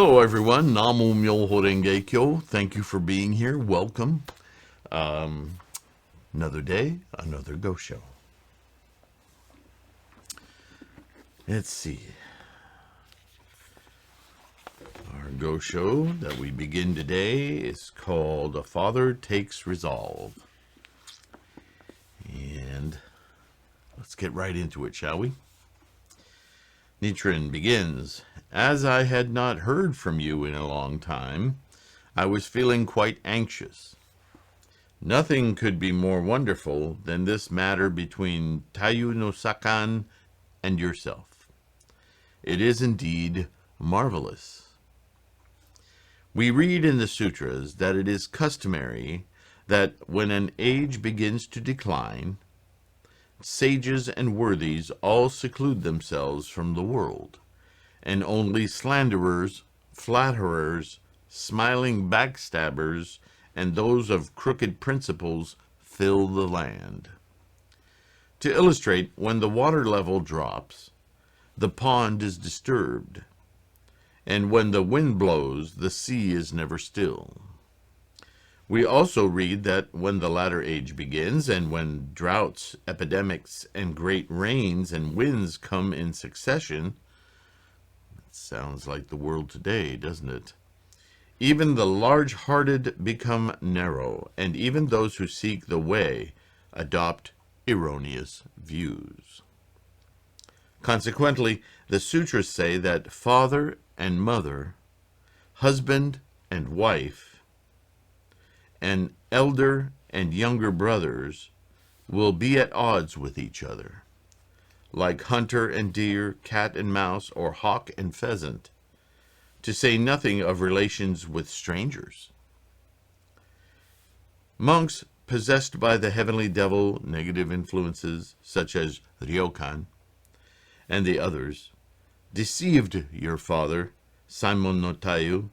Hello, everyone. Namu Myoho Renge Kyo. Thank you for being here. Welcome. Another day, another Go Show. Let's see. Our Go Show that we begin today is called A Father Takes Resolve. And let's get right into it, shall we? Nichiren begins, "As I had not heard from you in a long time, I was feeling quite anxious. Nothing could be more wonderful than this matter between Taiyu no Sakan and yourself. It is indeed marvelous. We read in the sutras that it is customary that when an age begins to decline, sages and worthies all seclude themselves from the world, and only slanderers, flatterers, smiling backstabbers, and those of crooked principles fill the land. To illustrate, when the water level drops, the pond is disturbed, and when the wind blows, the sea is never still. We also read that when the latter age begins, and when droughts, epidemics, and great rains and winds come in succession," it sounds like the world today, doesn't it? "Even the large-hearted become narrow, and even those who seek the way adopt erroneous views. Consequently, the sutras say that father and mother, husband and wife, and elder and younger brothers will be at odds with each other, like hunter and deer, cat and mouse, or hawk and pheasant, to say nothing of relations with strangers. Monks possessed by the heavenly devil, negative influences such as Ryokan and the others, deceived your father, Simon no Taiyu,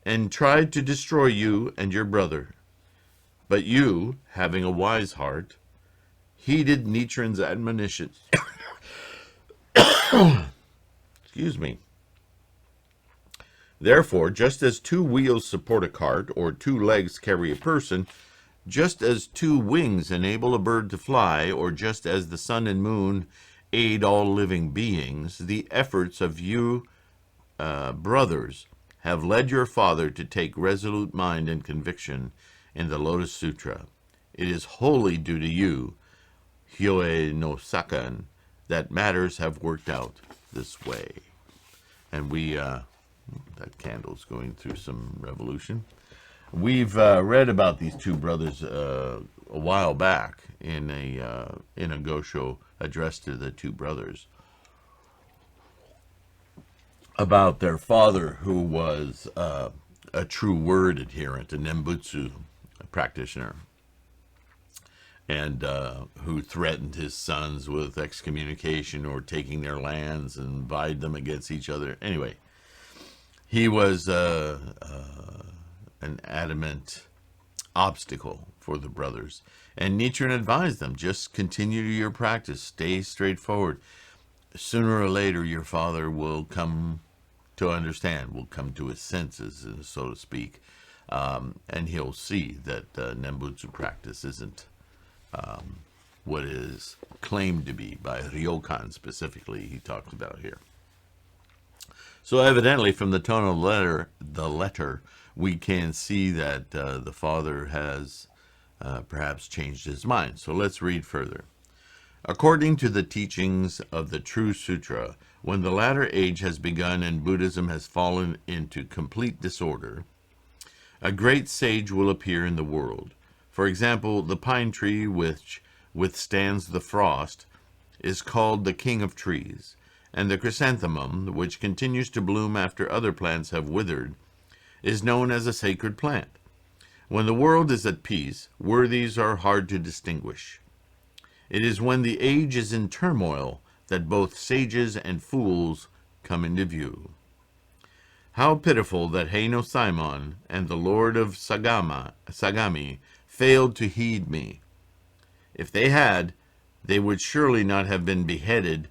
and tried to destroy you and your brother. But you, having a wise heart, heeded Nichiren's admonitions." Excuse me. "Therefore, just as 2 wheels support a cart, or 2 legs carry a person, just as 2 wings enable a bird to fly, or just as the sun and moon aid all living beings, the efforts of you brothers have led your father to take resolute mind and conviction in the Lotus Sutra. It is wholly due to you, Hyoe no Sakan, that matters have worked out this way." And that candle's going through some revolution. We've read about these 2 brothers a while back in a Gosho addressed to the 2 brothers, about their father, who was a true word adherent, a nembutsu practitioner, and who threatened his sons with excommunication or taking their lands and vied them against each other. Anyway, he was an adamant obstacle for the brothers. And Nichiren advised them, just continue your practice, stay straightforward. Sooner or later, your father will come to understand, will come to his senses, so to speak, and he'll see that nembutsu practice isn't what it is claimed to be by Ryokan specifically, he talked about here. So evidently, from the tone of the letter, we can see that the father has perhaps changed his mind. So let's read further. "According to the teachings of the true sutra, when the latter age has begun and Buddhism has fallen into complete disorder, a great sage will appear in the world. For example, the pine tree which withstands the frost is called the king of trees, and the chrysanthemum, which continues to bloom after other plants have withered, is known as a sacred plant. When the world is at peace, worthies are hard to distinguish. It is when the age is in turmoil that both sages and fools come into view. How pitiful that Heino Simon and the Lord of Sagami failed to heed me. If they had, they would surely not have been beheaded,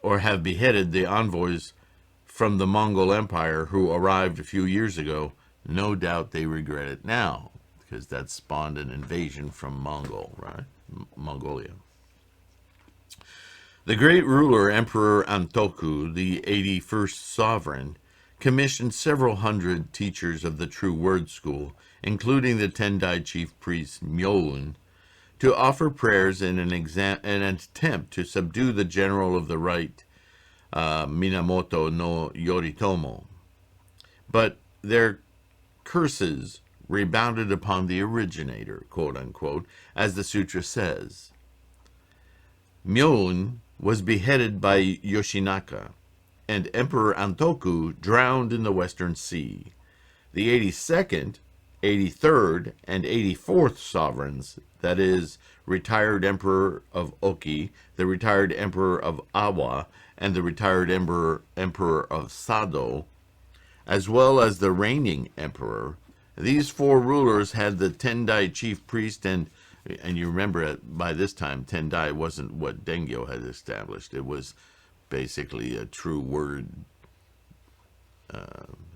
or have beheaded the envoys from the Mongol Empire who arrived a few years ago. No doubt they regret it now, because that spawned an invasion from Mongolia. The great ruler, Emperor Antoku, the 81st sovereign, commissioned several hundred teachers of the True Word School, including the Tendai chief priest Myoun, to offer prayers in an attempt to subdue the general of the right, Minamoto no Yoritomo. But their curses rebounded upon the originator, quote unquote, as the sutra says. Myoun was beheaded by Yoshinaka, and Emperor Antoku drowned in the Western Sea. The 82nd, 83rd, and 84th sovereigns, that is, retired Emperor of Oki, the retired Emperor of Awa, and the retired Emperor of Sado, as well as the reigning emperor, these four rulers had the Tendai chief priest, and you remember by this time, Tendai wasn't what Dengyo had established. It was basically a True Word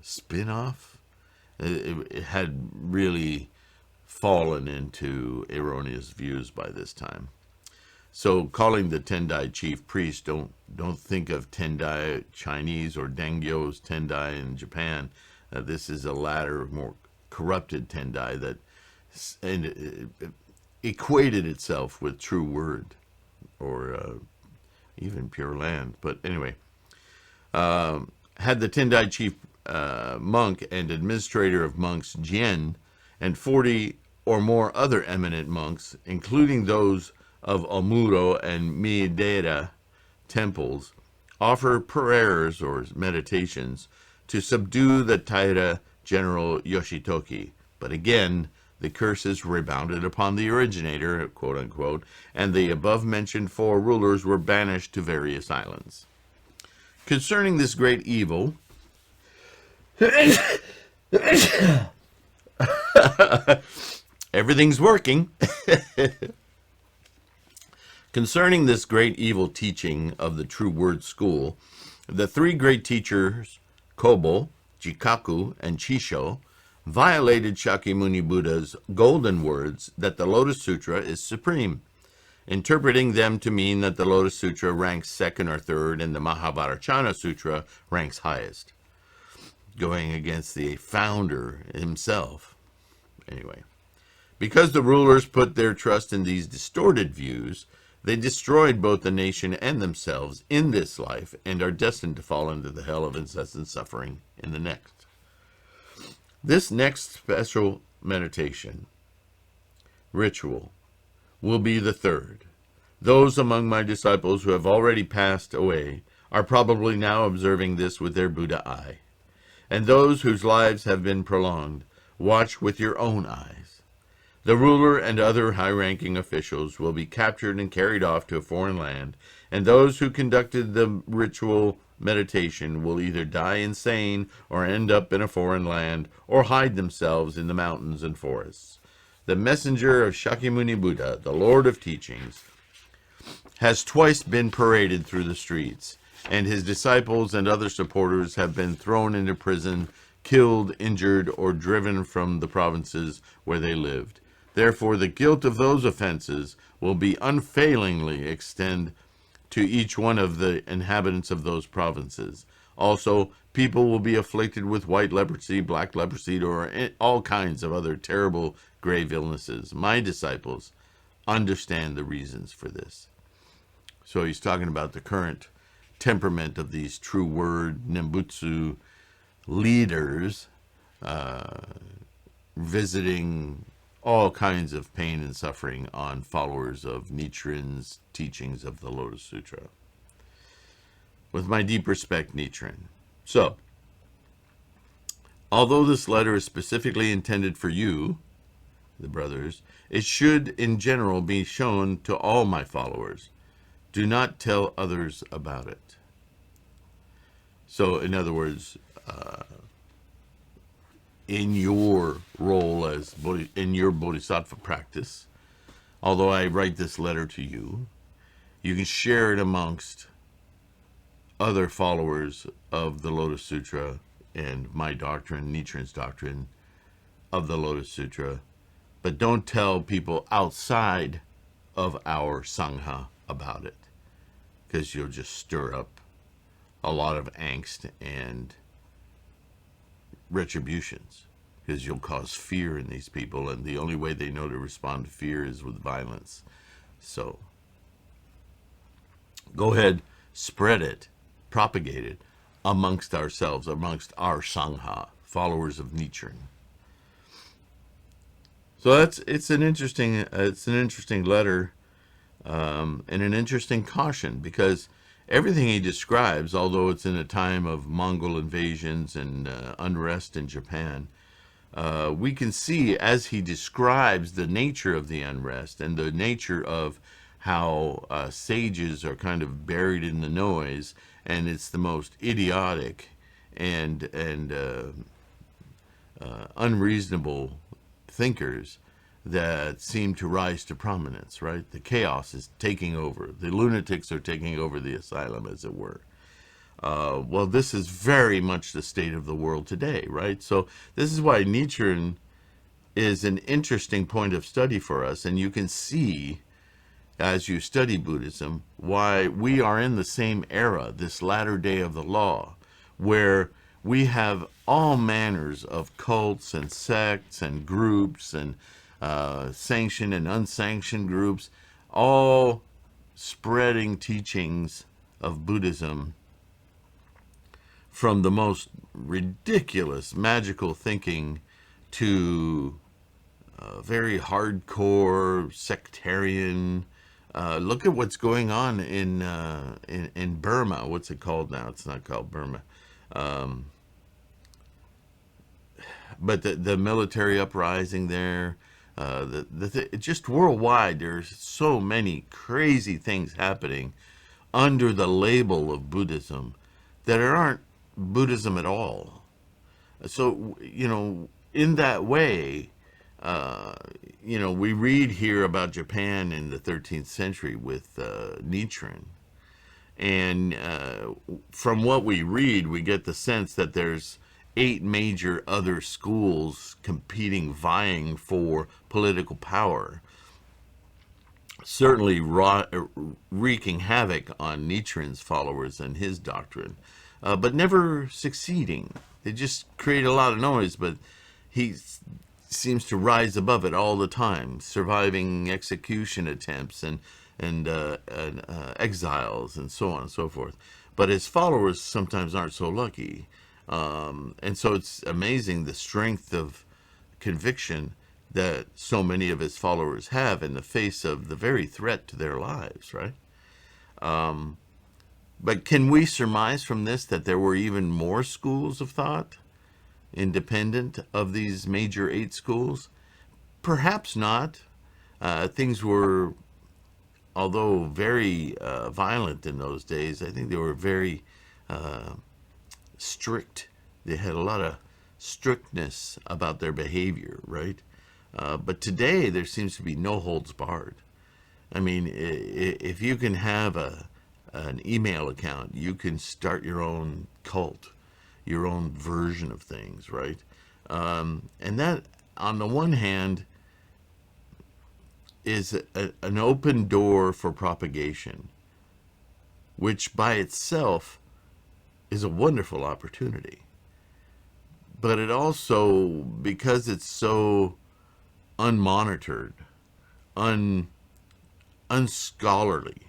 spin-off. It had really fallen into erroneous views by this time. So calling the Tendai chief priest, don't think of Tendai Chinese or Dengyo's Tendai in Japan. This is a latter, more corrupted Tendai that equated itself with True Word or even Pure Land. But anyway, had the Tendai chief monk and administrator of monks Jien and 40 or more other eminent monks, including those of Omuro and Miidera temples, offer prayers or meditations to subdue the Taira general Yoshitoki. But again, the curses rebounded upon the originator, quote unquote, and the above-mentioned four rulers were banished to various islands. Concerning this great evil, everything's working. Concerning this great evil teaching of the True Word School, the three great teachers, Kobo, Jikaku, and Chisho, violated Shakyamuni Buddha's golden words that the Lotus Sutra is supreme, interpreting them to mean that the Lotus Sutra ranks second or third and the Mahabharachana Sutra ranks highest, going against the founder himself. Anyway, because the rulers put their trust in these distorted views, they destroyed both the nation and themselves in this life and are destined to fall into the hell of incessant suffering in the next. This next special meditation ritual will be the third. Those among my disciples who have already passed away are probably now observing this with their Buddha eye. And those whose lives have been prolonged, watch with your own eyes. The ruler and other high-ranking officials will be captured and carried off to a foreign land, and those who conducted the ritual meditation will either die insane or end up in a foreign land or hide themselves in the mountains and forests. The messenger of Shakyamuni Buddha, the Lord of Teachings, has twice been paraded through the streets, and his disciples and other supporters have been thrown into prison, killed, injured, or driven from the provinces where they lived. Therefore, the guilt of those offenses will be unfailingly extend to each one of the inhabitants of those provinces. Also, people will be afflicted with white leprosy, black leprosy, or all kinds of other terrible grave illnesses. My disciples understand the reasons for this. So he's talking about the current temperament of these True Word Nembutsu leaders visiting all kinds of pain and suffering on followers of Nichiren's teachings of the Lotus Sutra. With my deep respect, Nichiren. So, although this letter is specifically intended for you, the brothers, it should in general be shown to all my followers. Do not tell others about it. So, in other words, in your role as in your bodhisattva practice, although I write this letter to you, you can share it amongst other followers of the Lotus Sutra and my doctrine, Nichiren's doctrine of the Lotus Sutra, but don't tell people outside of our sangha about it, because you'll just stir up a lot of angst and retributions, because you'll cause fear in these people, and the only way they know to respond to fear is with violence. So go ahead, spread it, propagate it amongst ourselves, amongst our sangha, followers of Nichiren. So it's an interesting letter, and an interesting caution, because everything he describes, although it's in a time of Mongol invasions and unrest in Japan, we can see as he describes the nature of the unrest and the nature of how sages are kind of buried in the noise, and it's the most idiotic and unreasonable thinkers that seem to rise to prominence, right? The chaos is taking over. The lunatics are taking over the asylum, as it were. Well, this is very much the state of the world today, right? So this is why Nichiren is an interesting point of study for us, and you can see, as you study Buddhism, why we are in the same era, this latter day of the law, where we have all manners of cults and sects and groups and sanctioned and unsanctioned groups, all spreading teachings of Buddhism, from the most ridiculous magical thinking to very hardcore sectarian. Look at what's going on in Burma. What's it called now? It's not called Burma. But the military uprising there, just worldwide, there's so many crazy things happening under the label of Buddhism that aren't Buddhism at all. So, in that way, we read here about Japan in the 13th century with Nichiren. And from what we read, we get the sense that there's 8 major other schools competing, vying for political power, certainly wreaking havoc on Nichiren's followers and his doctrine, but never succeeding. They just create a lot of noise, but he seems to rise above it all the time, surviving execution attempts and exiles and so on and so forth. But his followers sometimes aren't so lucky. And so it's amazing the strength of conviction that so many of his followers have in the face of the very threat to their lives, right? But can we surmise from this that there were even more schools of thought independent of these major 8 schools? Perhaps not. Things were, although very violent in those days, I think they were very strict. They had a lot of strictness about their behavior, right? But today there seems to be no holds barred. I mean, if you can have an email account, you can start your own cult, your own version of things, right? And that, on the one hand, is an open door for propagation, which by itself is a wonderful opportunity. But it also, because it's so unmonitored, unscholarly,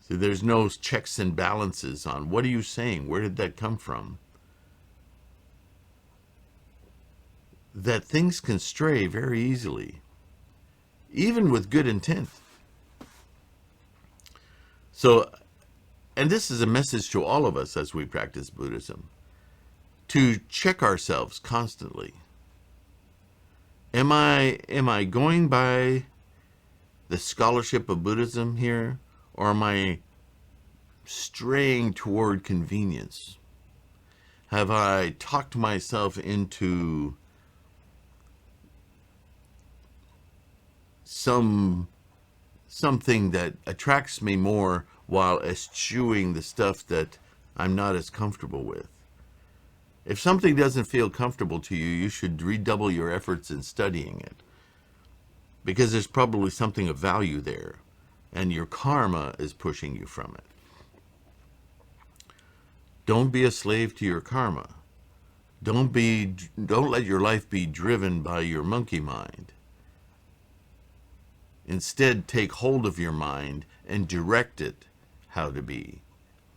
so there's no checks and balances on what are you saying, where did that come from, that things can stray very easily, even with good intent. So, and this is a message to all of us as we practice Buddhism, to check ourselves constantly. Am I going by the scholarship of Buddhism here, or am I straying toward convenience? Have I talked myself into something that attracts me more while eschewing the stuff that I'm not as comfortable with. If something doesn't feel comfortable to you, you should redouble your efforts in studying it, because there's probably something of value there, and your karma is pushing you from it. Don't be a slave to your karma. Don't let your life be driven by your monkey mind. Instead, take hold of your mind and direct it how to be.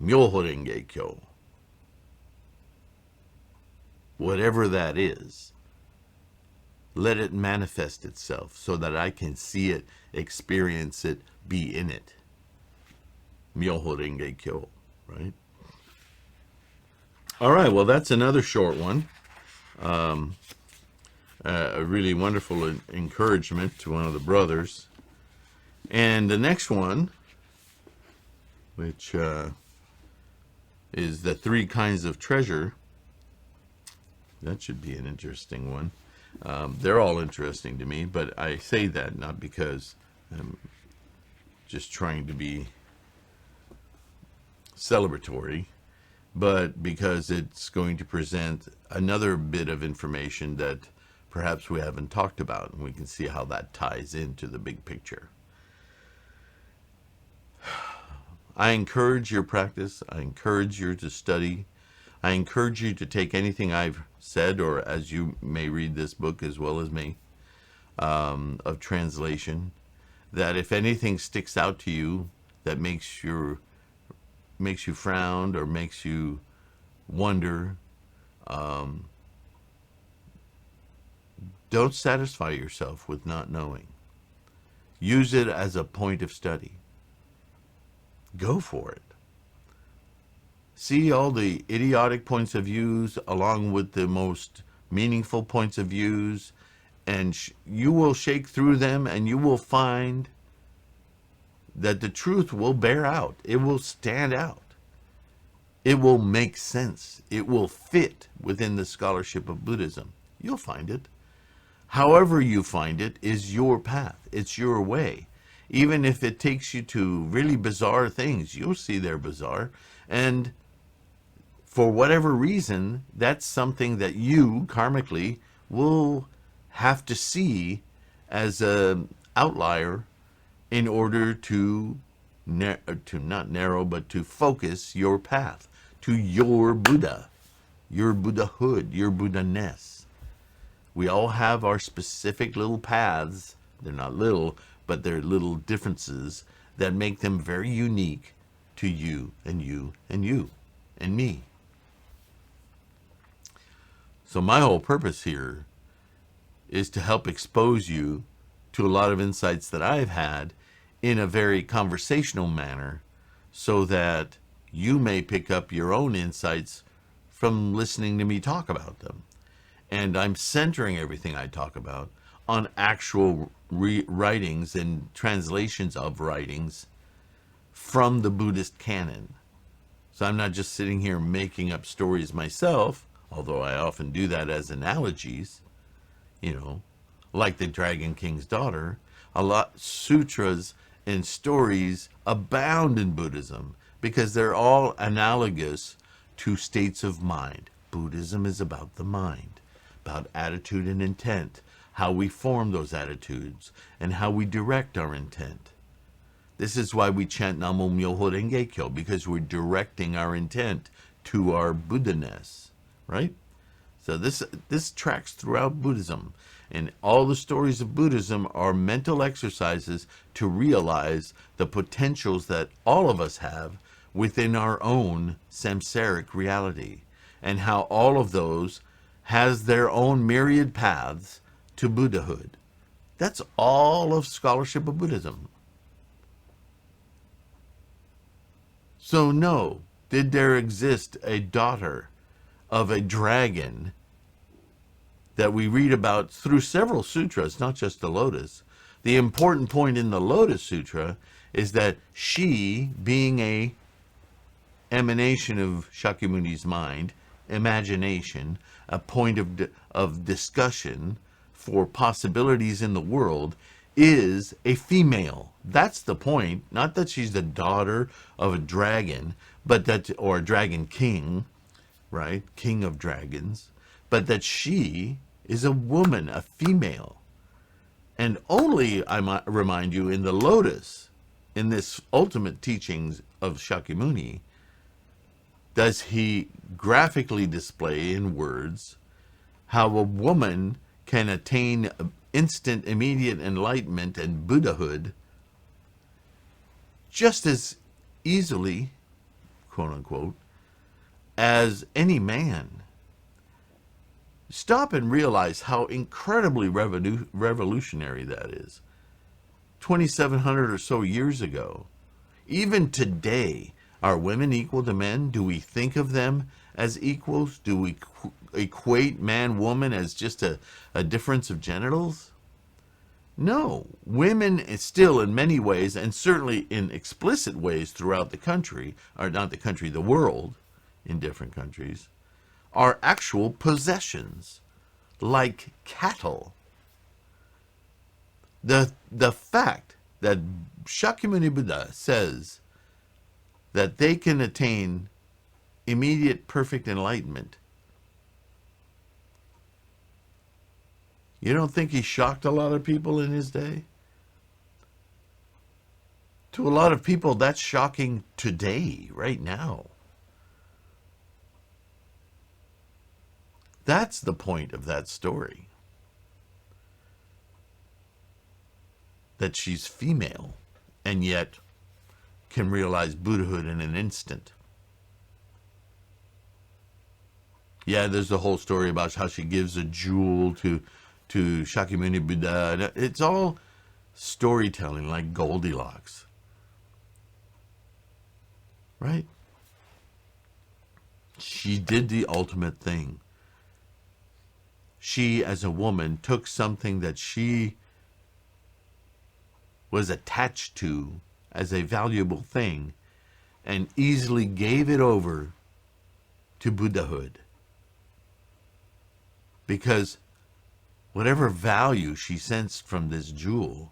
Myoho Renge Kyo. Whatever that is, let it manifest itself so that I can see it, experience it, be in it. Myoho Renge Kyo, right? All right, well, that's another short one. A really wonderful encouragement to one of the brothers. And the next one, which is the 3 kinds of treasure. That should be an interesting one. They're all interesting to me, but I say that not because I'm just trying to be celebratory, but because it's going to present another bit of information that perhaps we haven't talked about, and we can see how that ties into the big picture. I encourage your practice. I encourage you to study. I encourage you to take anything I've said, or as you may read this book as well as me, of translation, that if anything sticks out to you that makes you frown or makes you wonder, don't satisfy yourself with not knowing. Use it as a point of study. Go for it. See all the idiotic points of views along with the most meaningful points of views, and you will shake through them, and you will find that the truth will bear out. It will stand out. It will make sense. It will fit within the scholarship of Buddhism. You'll find it. However you find it is your path. It's your way. Even if it takes you to really bizarre things, you'll see they're bizarre. And for whatever reason, that's something that you, karmically, will have to see as an outlier in order to not narrow, but to focus your path to your Buddha, your Buddhahood, your Buddha-ness. We all have our specific little paths. They're not little, but they're little differences that make them very unique to you and you and you and me. So my whole purpose here is to help expose you to a lot of insights that I've had in a very conversational manner, so that you may pick up your own insights from listening to me talk about them. And I'm centering everything I talk about on actual writings and translations of writings from the Buddhist canon. So I'm not just sitting here making up stories myself, although I often do that as analogies, like the Dragon King's daughter. A lot sutras and stories abound in Buddhism because they're all analogous to states of mind. Buddhism is about the mind, about attitude and intent, how we form those attitudes, and how we direct our intent. This is why we chant Namo Myoho Renge Kyo, because we're directing our intent to our Buddha-ness, right? So this tracks throughout Buddhism. And all the stories of Buddhism are mental exercises to realize the potentials that all of us have within our own samsaric reality, and how all of those has their own myriad paths to Buddhahood. That's all of scholarship of Buddhism. So no, did there exist a daughter of a dragon that we read about through several sutras, not just the Lotus? The important point in the Lotus Sutra is that she, being a emanation of Shakyamuni's mind, imagination, a point of discussion for possibilities in the world, is a female. That's the point. Not that she's the daughter of a dragon, but that, or a dragon king, right? King of dragons, but that she is a woman, a female. And only, I might remind you, in the Lotus, in this ultimate teachings of Shakyamuni, does he graphically display in words how a woman can attain instant, immediate enlightenment and Buddhahood just as easily, quote unquote, as any man. Stop and realize how incredibly revolutionary that is. 2,700 or so years ago. Even today, are women equal to men? Do we think of them as equals? Do we equate man-woman as just a difference of genitals? No. Women is still in many ways, and certainly in explicit ways throughout the country, or not the country, the world, in different countries, are actual possessions, like cattle. The fact that Shakyamuni Buddha says that they can attain immediate perfect enlightenment, you don't think he shocked a lot of people in his day? To a lot of people, that's shocking today, right now. That's the point of that story. That she's female, and yet can realize Buddhahood in an instant. Yeah, there's the whole story about how she gives a jewel to Shakyamuni Buddha. It's all storytelling, like Goldilocks. Right? She did the ultimate thing. She, as a woman, took something that she was attached to as a valuable thing and easily gave it over to Buddhahood. Because whatever value she sensed from this jewel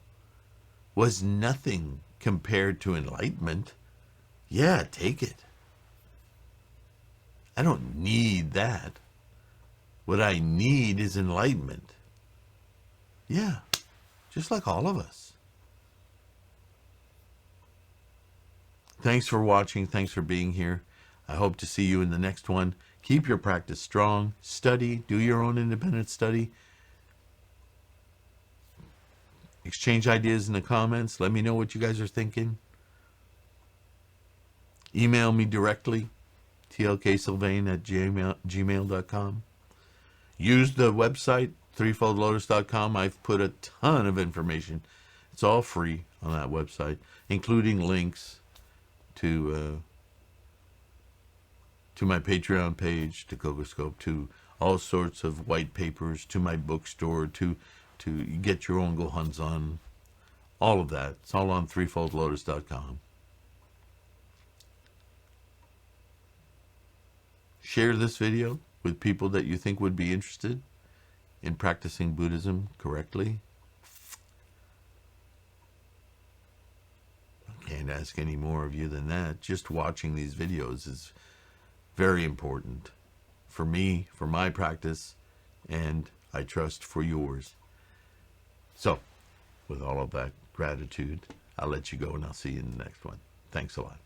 was nothing compared to enlightenment. Yeah, take it. I don't need that. What I need is enlightenment. Yeah, just like all of us. Thanks for watching. Thanks for being here. I hope to see you in the next one. Keep your practice strong. Study. Do your own independent study. Exchange ideas in the comments. Let me know what you guys are thinking. Email me directly, tlksylvain@gmail.com. Use the website, threefoldlotus.com. I've put a ton of information. It's all free on that website, including links to my Patreon page, to Cocoscope, to all sorts of white papers, to my bookstore, to get your own Gohanzon, all of that. It's all on threefoldlotus.com. Share this video with people that you think would be interested in practicing Buddhism correctly. I can't ask any more of you than that. Just watching these videos is very important for me, for my practice, and I trust for yours. So, with all of that gratitude, I'll let you go and I'll see you in the next one. Thanks a lot.